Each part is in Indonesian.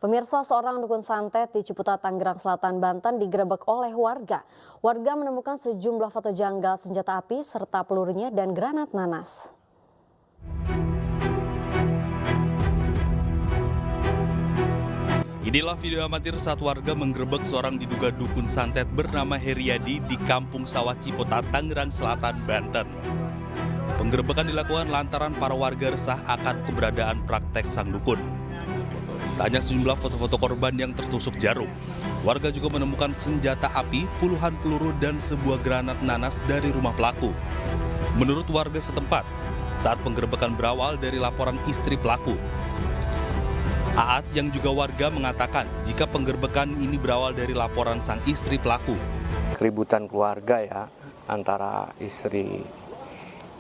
Pemirsa, seorang dukun santet di Ciputat, Tangerang Selatan, Banten digerebek oleh warga. Warga menemukan sejumlah foto janggal senjata api serta pelurunya dan granat nanas. Inilah video amatir saat warga menggerebek seorang diduga dukun santet bernama Heriadi di Kampung Sawah Ciputat, Tangerang Selatan, Banten. Penggerebekan dilakukan lantaran para warga resah akan keberadaan praktek sang dukun. Tanya sejumlah foto-foto korban yang tertusuk jarum. Warga juga menemukan senjata api, puluhan peluru, dan sebuah granat nanas dari rumah pelaku. Menurut warga setempat, saat penggerebekan berawal dari laporan istri pelaku. Aat yang juga warga mengatakan jika penggerbekan ini berawal dari laporan sang istri pelaku. Keributan keluarga ya, antara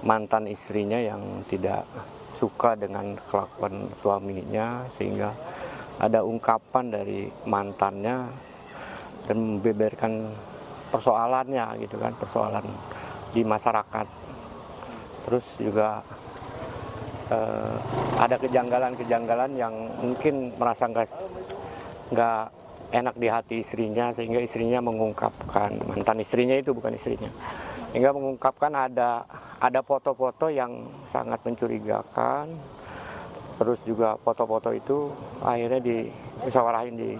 mantan istrinya yang tidak suka dengan kelakuan suaminya, sehingga ada ungkapan dari mantannya dan membeberkan persoalannya gitu kan, persoalan di masyarakat. Terus juga ada kejanggalan-kejanggalan yang mungkin merasa nggak enak di hati istrinya, sehingga istrinya mengungkapkan, mantan istrinya itu bukan istrinya, hingga mengungkapkan ada foto-foto yang sangat mencurigakan. Terus juga foto-foto itu akhirnya dimusyawarahin di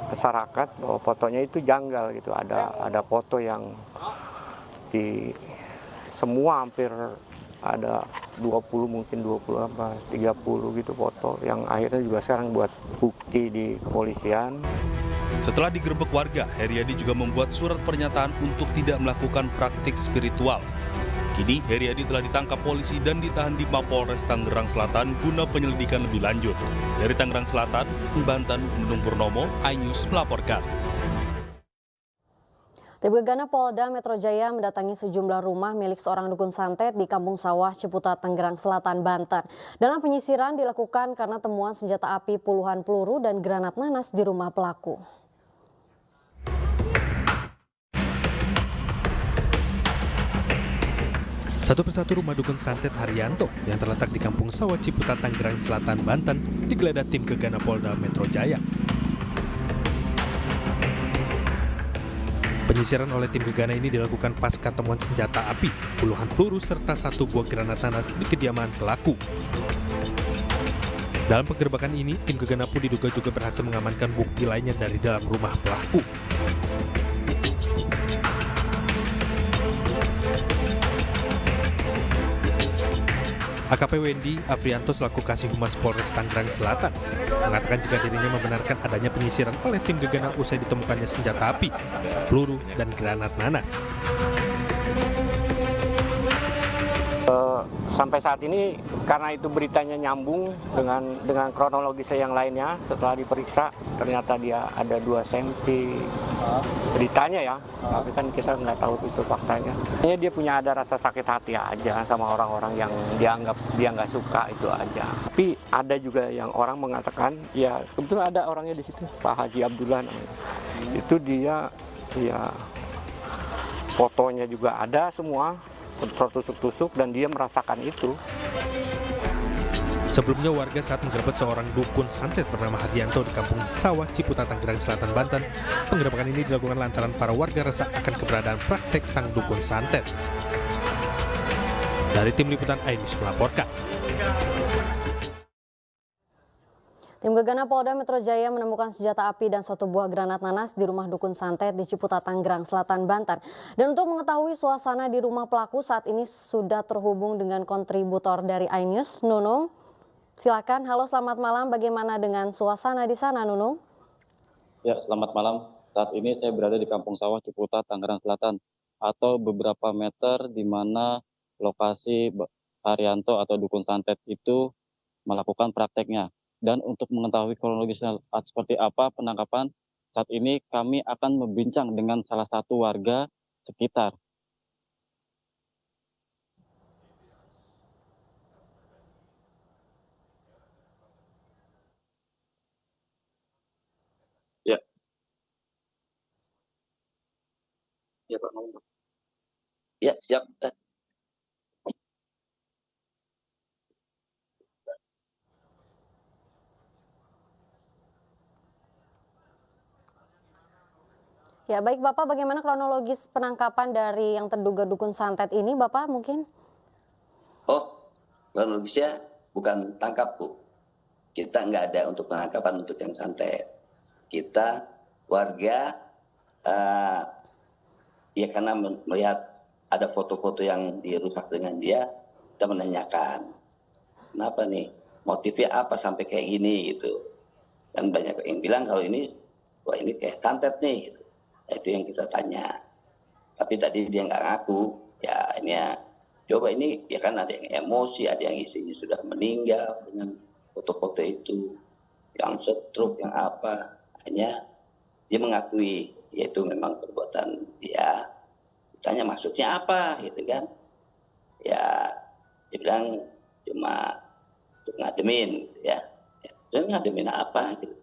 masyarakat bahwa fotonya itu janggal gitu. Ada foto yang di semua hampir ada 20 mungkin 20 apa 30 gitu foto yang akhirnya juga sekarang buat bukti di kepolisian. Setelah digerebek warga, Heriadi juga membuat surat pernyataan untuk tidak melakukan praktik spiritual. Kini Heriadi telah ditangkap polisi dan ditahan di Mapolres Tangerang Selatan guna penyelidikan lebih lanjut. Dari Tangerang Selatan, Banten, Nunung Purnomo, iNews melaporkan. Tim Gegana Polda Metro Jaya mendatangi sejumlah rumah milik seorang dukun santet di Kampung Sawah, Ciputat, Tangerang Selatan, Banten. Dalam penyisiran dilakukan karena temuan senjata api, puluhan peluru, dan granat nanas di rumah pelaku. Satu persatu rumah dukun santet Haryanto yang terletak di Kampung Sawah Ciputat, Tangerang Selatan, Banten digeledah tim Gegana Polda Metro Jaya. Penyisiran oleh tim Gegana ini dilakukan pasca temuan senjata api, puluhan peluru, serta satu buah granat nanas di kediaman pelaku. Dalam penggerebekan ini, tim Gegana pun diduga juga berhasil mengamankan bukti lainnya dari dalam rumah pelaku. AKP Wendy Afrianto selaku Kasih Humas Polres Tangerang Selatan mengatakan jika dirinya membenarkan adanya penyisiran oleh tim Gegana usai ditemukannya senjata api, peluru, dan granat nanas. Sampai saat ini karena itu beritanya nyambung dengan kronologis yang lainnya, setelah diperiksa ternyata dia ada 2 senti beritanya ya, tapi kan kita nggak tahu itu faktanya. Dia punya ada rasa sakit hati aja sama orang-orang yang dianggap dia nggak suka, itu aja. Tapi ada juga yang orang mengatakan, ya kebetulan ada orangnya di situ, Pak Haji Abdullah namanya. Itu dia ya fotonya juga ada semua, tertusuk-tusuk, dan dia merasakan itu. Sebelumnya warga saat menggerebek seorang dukun santet bernama Haryanto di Kampung Sawah Ciputat, Tangerang Selatan, Banten. Penggerebekan ini dilakukan lantaran para warga resah akan keberadaan praktek sang dukun santet. Dari tim liputan iNews melaporkan. Tim Gegana Polda Metro Jaya menemukan senjata api dan satu buah granat nanas di rumah dukun santet di Ciputat, Tangerang Selatan, Banten. Dan untuk mengetahui suasana di rumah pelaku saat ini sudah terhubung dengan kontributor dari iNews, Nunung. Silakan, halo, selamat malam. Bagaimana dengan suasana di sana, Nunung? Ya, selamat malam. Saat ini saya berada di Kampung Sawah Ciputat, Tangerang Selatan, atau beberapa meter di mana lokasi Haryanto atau dukun santet itu melakukan prakteknya. Dan untuk mengetahui kronologisnya seperti apa penangkapan, saat ini kami akan berbincang dengan salah satu warga sekitar. Ya, ya Pak. Ya, siap. Ya, baik Bapak, bagaimana kronologis penangkapan dari yang terduga dukun santet ini, Bapak mungkin? Oh, kronologisnya bukan tangkap, Bu. Kita nggak ada untuk penangkapan untuk yang santet. Kita warga, eh, ya karena melihat ada foto-foto yang dirusak dengan dia, kita menanyakan, kenapa nih? Motifnya apa sampai kayak gini gitu. Dan banyak yang bilang kalau ini, wah ini kayak santet nih. Gitu. Nah, itu yang kita tanya. Tapi tadi dia nggak ngaku. Ya ini ya, coba ini ya kan ada yang emosi, ada yang isinya sudah meninggal dengan foto-foto itu, yang stroke, yang apa. Hanya dia mengakui, yaitu memang perbuatan dia. Tanya maksudnya apa gitu kan. Ya dia bilang cuma untuk ngademin gitu ya. Dan ngademin apa gitu.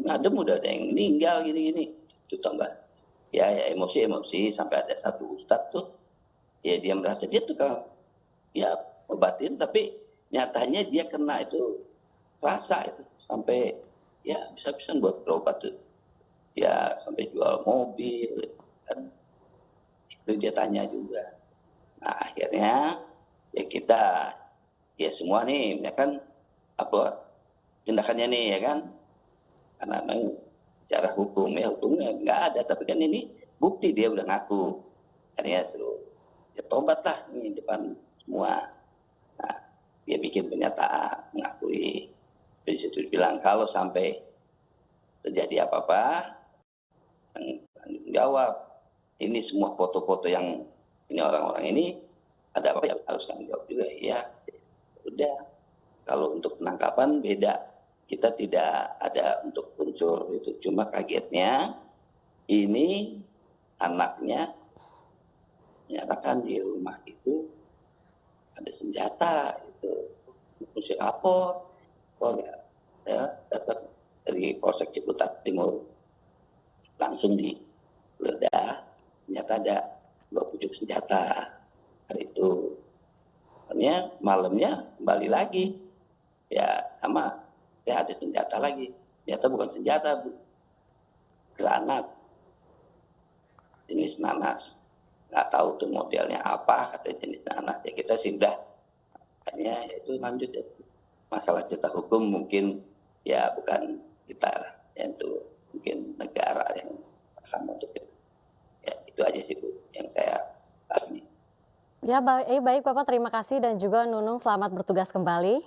Ngadem udah ada yang meninggal gini-gini. Itu tambah. Ya emosi sampai ada satu ustadz tuh. Ya dia merasa dia tuh kan ya obatin tapi nyatanya dia kena itu rasa itu. Sampai ya bisa-bisa buat berobat tuh. Ya sampai jual mobil kan. Itu dia tanya juga. Nah akhirnya ya kita ya semua nih ya kan apa tindakannya nih ya kan karena memang cara hukumnya nggak ada tapi kan ini bukti dia udah ngaku akhirnya suruh ya tobat lah ini depan semua. Nah dia bikin pernyataan mengakui dari situ bilang kalau sampai terjadi apa-apa tanggung jawab ini semua foto-foto yang ini orang-orang ini ada apa ya harus tanggung jawab juga ya udah. Kalau untuk penangkapan beda, kita tidak ada untuk unsur itu. Cuma kagetnya ini anaknya menyatakan di rumah itu ada senjata itu mesti lapor ya datang dari Polsek Ciputat Timur langsung digeledah ternyata ada 2 pucuk senjata hari itu. Akhirnya malamnya kembali lagi. Ya sama, ya ada senjata lagi. Ternyata bukan senjata, Bu. Granat. Jenis nanas. Nggak tahu tuh modelnya apa, kata jenis nanas. Ya kita sih udah. Akhirnya ya itu lanjut ya. Masalah cerita hukum mungkin ya bukan kita. Ya itu mungkin negara yang paham untuk itu. Ya itu aja sih, Bu, yang saya pahami. Ya, baik Bapak, terima kasih dan juga Nunung selamat bertugas kembali.